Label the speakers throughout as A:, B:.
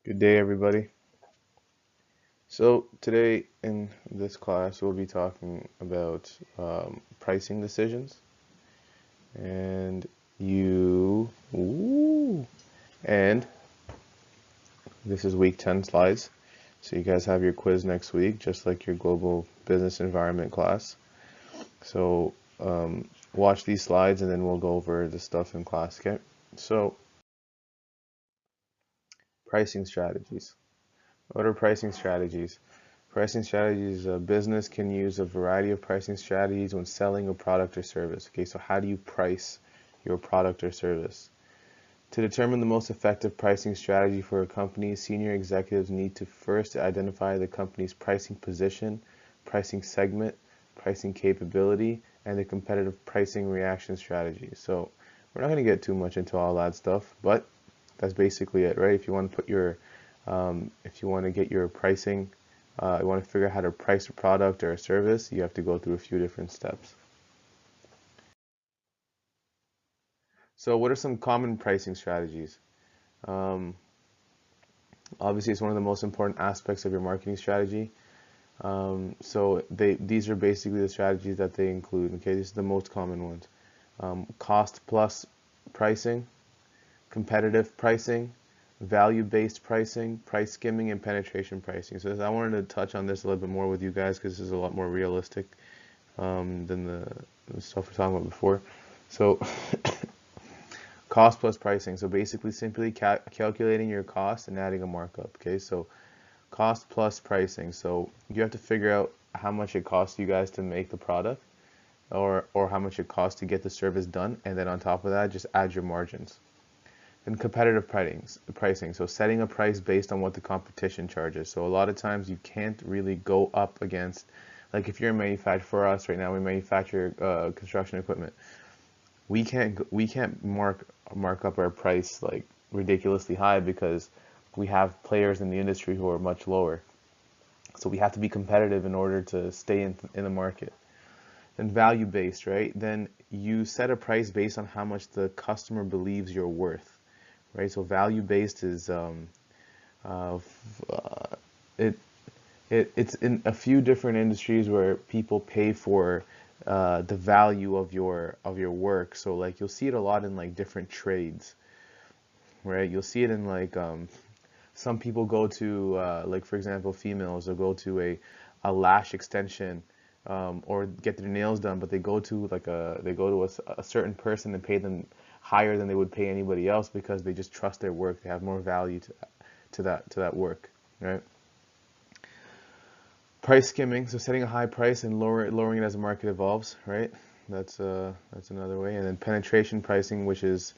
A: Good day, everybody. So today in this class, we'll be talking about pricing decisions, and ooh, and this is week 10 slides. So you guys have your quiz next week, just like your global business environment class. So watch these slides, and then we'll go over the stuff in class. Okay. So pricing strategies. What are pricing strategies? Pricing strategies, a business can use a variety of pricing strategies when selling a product or service. Okay, so how do you price your product or service? To determine the most effective pricing strategy for a company, senior executives need to first identify the company's pricing position, pricing segment, pricing capability, and the competitive pricing reaction strategy. So we're not going to get too much into all that stuff, but that's basically it, right? If you want to if you want to get your pricing, you want to figure out how to price a product or a service, you have to go through a few different steps. So what are some common pricing strategies? Um, Obviously, it's one of the most important aspects of your marketing strategy. These are basically the strategies that they include. Okay, these are the most common ones. Cost plus pricing, competitive pricing, value-based pricing, price skimming, and penetration pricing. So I wanted to touch on this a little bit more with you guys because this is a lot more realistic than the stuff we're talking about before. So cost plus pricing. So basically simply calculating your cost and adding a markup. Okay, so cost plus pricing. So you have to figure out how much it costs you guys to make the product or how much it costs to get the service done. And then on top of that, just add your margins. And competitive pricing. So setting a price based on what the competition charges. So a lot of times you can't really go up against, like if you're a manufacturer, for us right now, we manufacture construction equipment. We can't mark up our price like ridiculously high because we have players in the industry who are much lower. So we have to be competitive in order to stay in the market. Then value based, right? Then you set a price based on how much the customer believes you're worth, right? So value based is uh, it it's in a few different industries where people pay for the value of your work. So like you'll see it a lot in like different trades, right? You'll see it in like some people go to like for example females will go to a lash extension or get their nails done, but they go to a certain person and pay them higher than they would pay anybody else because they just trust their work. They have more value to that work, right? Price skimming, so setting a high price and lowering it as the market evolves, right? That's another way. And then penetration pricing, which is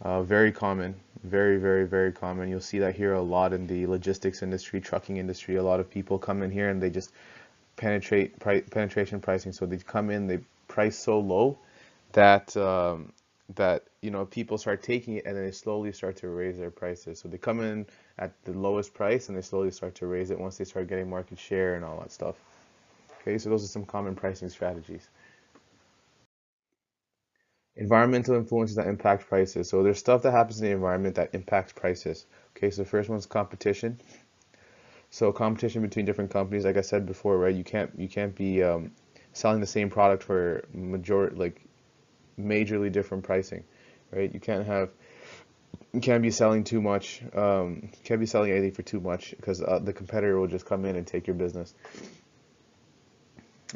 A: very common, very common. You'll see that here a lot in the logistics industry, trucking industry. A lot of people come in here and they just penetration pricing. So they come in, they price so low that people start taking it and then they slowly start to raise their prices. So they come in at the lowest price and they slowly start to raise it once they start getting market share and all that stuff. Okay, so those are some common pricing strategies. Environmental influences that impact prices. So there's stuff that happens in the environment that impacts prices. Okay, so the first one's competition. So competition between different companies, like I said before, right? You can't be selling the same product for majorly different pricing, right? You can't be selling too much. Can't be selling anything for too much because the competitor will just come in and take your business.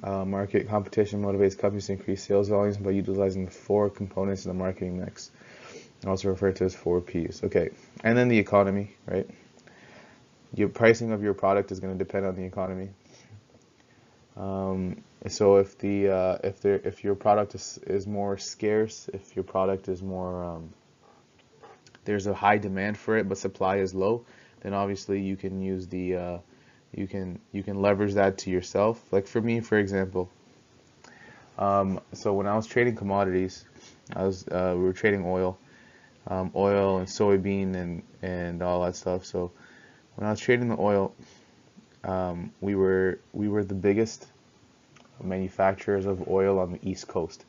A: Market competition motivates companies to increase sales volumes by utilizing the four components in the marketing mix, also referred to as four Ps. Okay, and then the economy, right? Your pricing of your product is going to depend on the economy. So if your product is more scarce, if your product is more there's a high demand for it but supply is low, then obviously you can use you can leverage that to yourself. Like for me, for example, so when I was trading commodities, we were trading oil and soybean and all that stuff. So when I was trading the oil, we were the biggest manufacturers of oil on the East Coast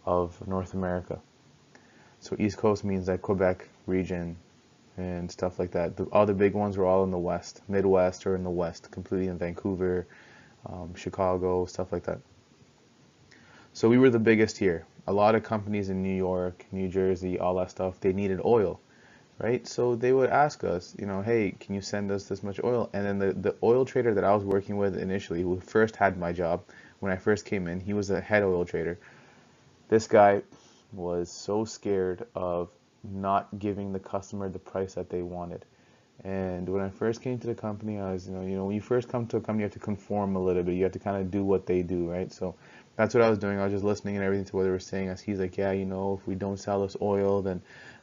A: of North America. So East Coast means that Quebec region, and stuff like that. All the big ones were all in the West, Midwest, or in the West, completely in Vancouver, Chicago, stuff like that. So we were the biggest here. A lot of companies in New York, New Jersey, all that stuff, they needed oil, right? So they would ask us, hey, can you send us this much oil? And then the oil trader that I was working with initially, who first had my job when I first came in, he was a head oil trader. This guy was so scared of not giving the customer the price that they wanted. And when I first came to the company, I was, when you first come to a company, you have to conform a little bit. You have to kind of do what they do, right? So that's what I was doing. I was just listening and everything to what they were saying. As he's like, yeah, if we don't sell this oil, then,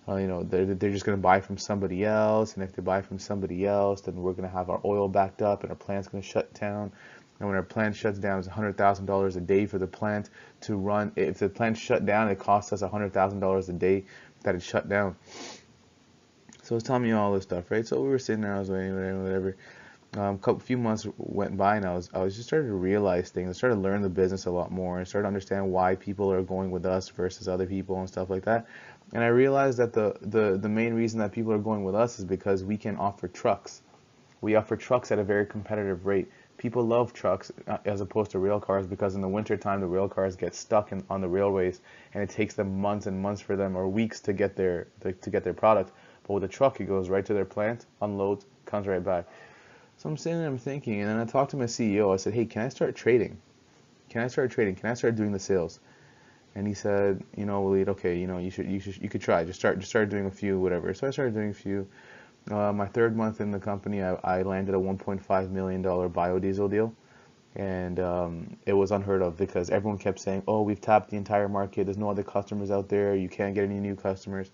A: they're just going to buy from somebody else. And if they buy from somebody else, then we're going to have our oil backed up and our plant's going to shut down. And when our plant shuts down, it's $100,000 a day for the plant to run. If the plant shut down, it costs us $100,000 a day that it shut down. So it's telling me all this stuff, right? So we were sitting there, I was waiting, whatever. Few months went by, and I was just started to realize things. I started to learn the business a lot more. I started to understand why people are going with us versus other people and stuff like that. And I realized that the main reason that people are going with us is because we can offer trucks. We offer trucks at a very competitive rate. People love trucks as opposed to rail cars because in the wintertime the rail cars get stuck on the railways, and it takes them months and months for them, or weeks to get their product. But with a truck, it goes right to their plant, unloads, comes right back. So I'm sitting there, I'm thinking, and then I talked to my CEO. I said, hey, can I start trading? Can I start trading? Can I start doing the sales? And he said, Waleed, okay, you could try. Just start doing a few, whatever. So I started doing a few. My third month in the company, I landed a $1.5 million biodiesel deal. And it was unheard of because everyone kept saying, oh, we've tapped the entire market. There's no other customers out there. You can't get any new customers.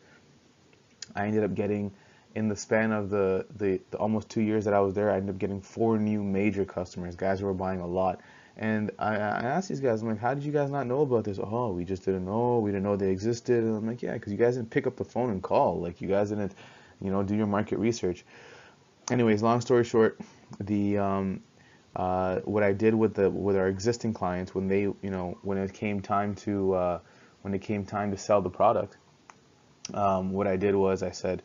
A: I ended up getting, in the span of the almost 2 years that I was there, I ended up getting 4 new major customers, guys who were buying a lot. And I asked these guys, I'm like, how did you guys not know about this? Oh, we just didn't know. We didn't know they existed. And I'm like, yeah, because you guys didn't pick up the phone and call. Like, you guys didn't, do your market research. Anyways, long story short, the what I did with our existing clients when they, when it came time to sell the product, what I did was I said,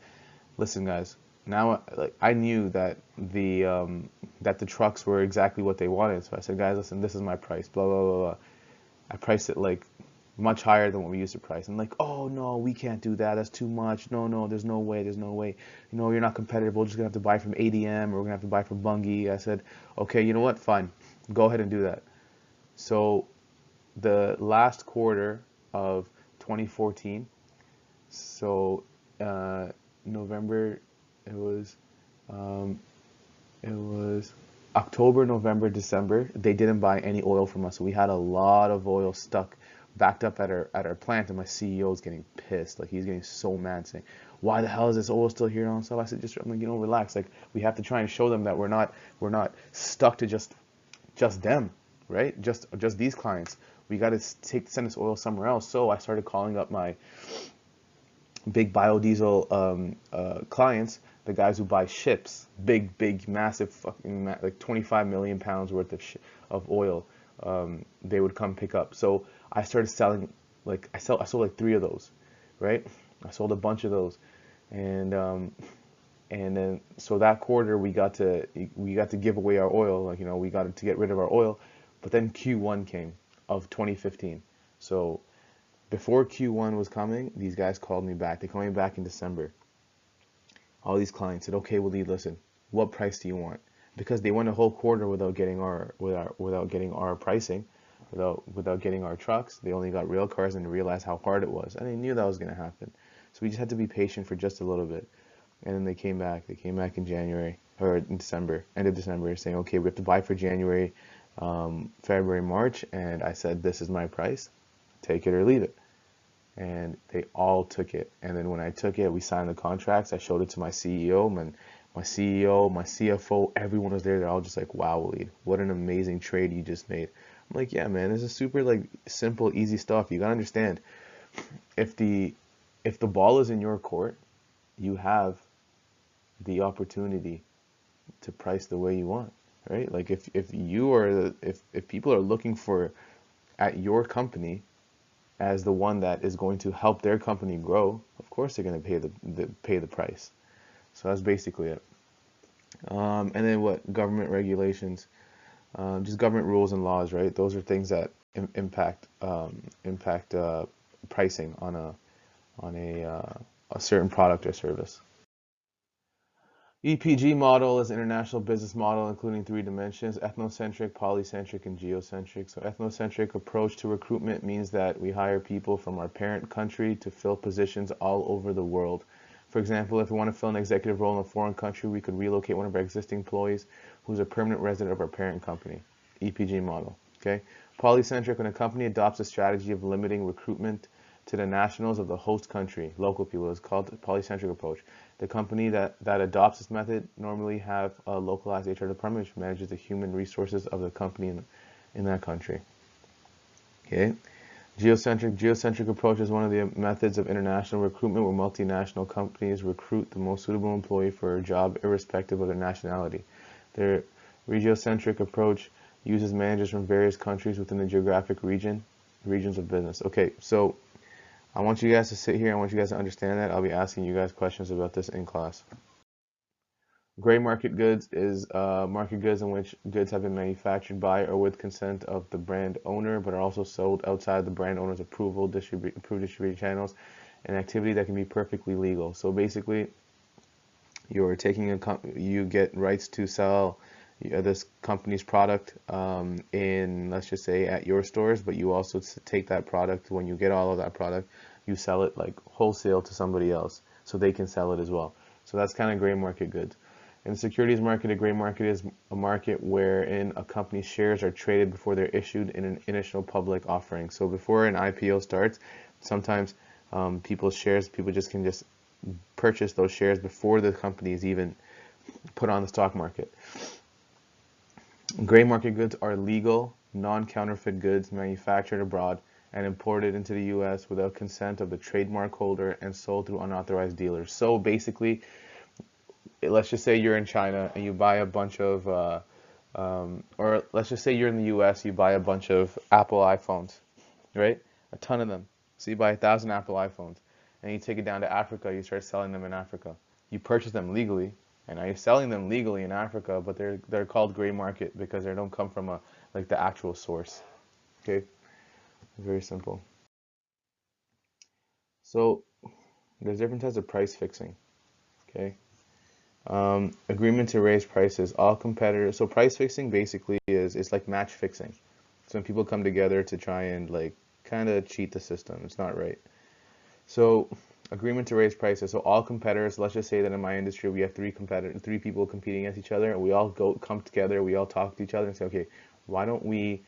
A: listen, guys, now like I knew that the trucks were exactly what they wanted. So I said, guys, listen, this is my price, blah blah blah blah. I priced it like much higher than what we used to price. And like, oh no, we can't do that. That's too much. No, there's no way. There's no way. You're not competitive. We're just gonna have to buy from ADM, or we're gonna have to buy from Bungie. I said, okay, you know what? Fine, go ahead and do that. So the last quarter of 2014, so November, it was um, it was October, November, December. They didn't buy any oil from us, so we had a lot of oil stuck, backed up at our plant. And my CEO is getting pissed, like he's getting so mad, saying, "Why the hell is this oil still here?" And stuff. I said, I'm like, relax. Like we have to try and show them that we're not stuck to just them, right? Just these clients. We got to send this oil somewhere else. So I started calling up my big biodiesel clients, the guys who buy ships, big, massive, fucking like 25 million pounds worth of oil. They would come pick up. So I started selling, like I sold like 3 of those, right? I sold a bunch of those, and then so that quarter we got to give away our oil, like we got to get rid of our oil, but then Q1 came of 2015. So before Q1 was coming, these guys called me back. They called me back in December. All these clients said, "Okay, Waleed, listen, what price do you want?" Because they went a whole quarter without getting our pricing, without getting our trucks. They only got rail cars and realized how hard it was, and they knew that was going to happen. So we just had to be patient for just a little bit. And then they came back. They came back in January or in December, end of December, saying, "Okay, we have to buy for January, February, March." And I said, "This is my price. Take it or leave it." And they all took it. And then when I took it, we signed the contracts. I showed it to my CEO, my CEO, my CFO, everyone was there. They're all just like, "Wow, Waleed, what an amazing trade you just made." I'm like, "Yeah, man, this is super like simple, easy stuff. You gotta understand, if the ball is in your court, you have the opportunity to price the way you want, right? Like if people are looking for at your company as the one that is going to help their company grow, of course they're going to pay the price. So that's basically it. And then what? Government regulations, just government rules and laws, right? Those are things that impact pricing on a certain product or service. EPG model is an international business model including three dimensions: ethnocentric, polycentric, and geocentric. So ethnocentric approach to recruitment means that we hire people from our parent country to fill positions all over the world. For example, if we want to fill an executive role in a foreign country, we could relocate one of our existing employees who's a permanent resident of our parent company. EPG model. Okay. Polycentric: when a company adopts a strategy of limiting recruitment to the nationals of the host country, local people, is called the polycentric approach. The company that adopts this method normally have a localized HR department which manages the human resources of the company in that country. Okay. Geocentric approach is one of the methods of international recruitment where multinational companies recruit the most suitable employee for a job irrespective of their nationality. Their regiocentric approach uses managers from various countries within the geographic regions of business. Okay, so I want you guys to sit here. I want you guys to understand that. I'll be asking you guys questions about this in class. Gray market goods is market goods in which goods have been manufactured by or with consent of the brand owner, but are also sold outside the brand owner's approved distribution channels, an activity that can be perfectly legal. So basically, you're taking you get rights to sell this company's product in, let's just say, at your stores, but you also take that product, when you get all of that product, you sell it like wholesale to somebody else so they can sell it as well. So that's kind of gray market goods. In the securities market, a gray market is a market wherein a company's shares are traded before they're issued in an initial public offering. So before an IPO starts, sometimes people just can purchase those shares before the company is even put on the stock market. Gray market goods are legal, non-counterfeit goods manufactured abroad and imported into the U.S. without consent of the trademark holder and sold through unauthorized dealers. So basically, let's just say you're in China and you buy a bunch of, or let's just say you're in the U.S., you buy a bunch of Apple iPhones, right? A ton of them. So you buy 1,000 Apple iPhones and you take it down to Africa, you start selling them in Africa. You purchase them legally, and now you're selling them legally in Africa, but they're called gray market because they don't come from like the actual source. Okay, very simple. So there's different types of price fixing. Okay, agreement to raise prices. All competitors. So price fixing basically it's like match fixing. So when people come together to try and like kind of cheat the system, it's not right. So agreement to raise prices. So all competitors, let's just say that in my industry we have three people competing against each other, and we all come together, we all talk to each other and say, okay, why don't we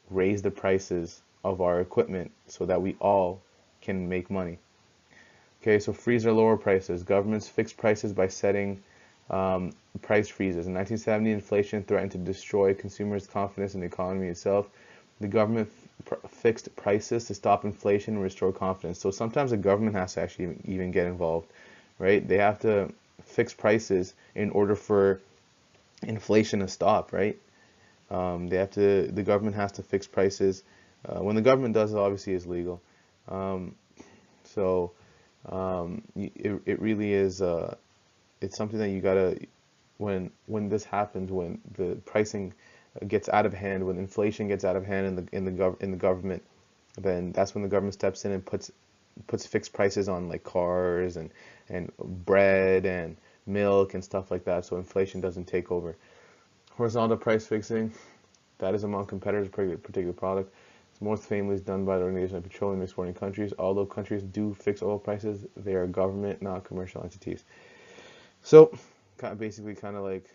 A: raise the prices of our equipment so that we all can make money? Okay, so freeze or lower prices. Governments fix prices by setting price freezes. In 1970, inflation threatened to destroy consumers' confidence in the economy itself. The government fixed prices to stop inflation and restore confidence. So sometimes the government has to actually even get involved, right? They have to fix prices in order for inflation to stop, right? The government has to fix prices. When the government does it, obviously it's legal. It really is, it's something that you gotta, when this happens, when the pricing gets out of hand, when inflation gets out of hand in the government, then that's when the government steps in and puts fixed prices on like cars and bread and milk and stuff like that, so inflation doesn't take over. Horizontal price fixing, that is among competitors for a particular product. It's most famously done by the Organization of Petroleum Exporting Countries. Although countries do fix oil prices, they are government, not commercial entities. So basically kind of like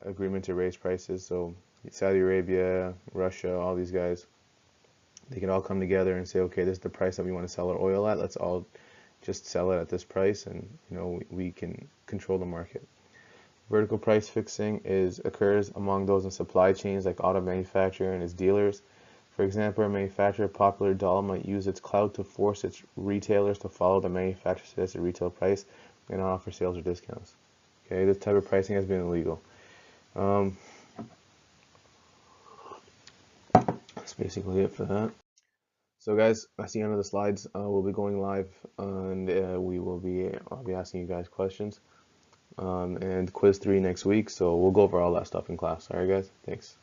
A: agreement to raise prices. So Saudi Arabia, Russia, all these guys, they can all come together and say, okay, this is the price that we want to sell our oil at. Let's all just sell it at this price, and we can control the market. Vertical price fixing occurs among those in supply chains like auto manufacturer and its dealers. For example, a manufacturer of a popular doll might use its clout to force its retailers to follow the manufacturer's suggested retail price and offer sales or discounts. Okay, this type of pricing has been illegal. That's basically it for that. So guys, that's the end of the slides. We'll be going live, and I'll be asking you guys questions. and quiz 3 next week. So we'll go over all that stuff in class. All right, guys. Thanks.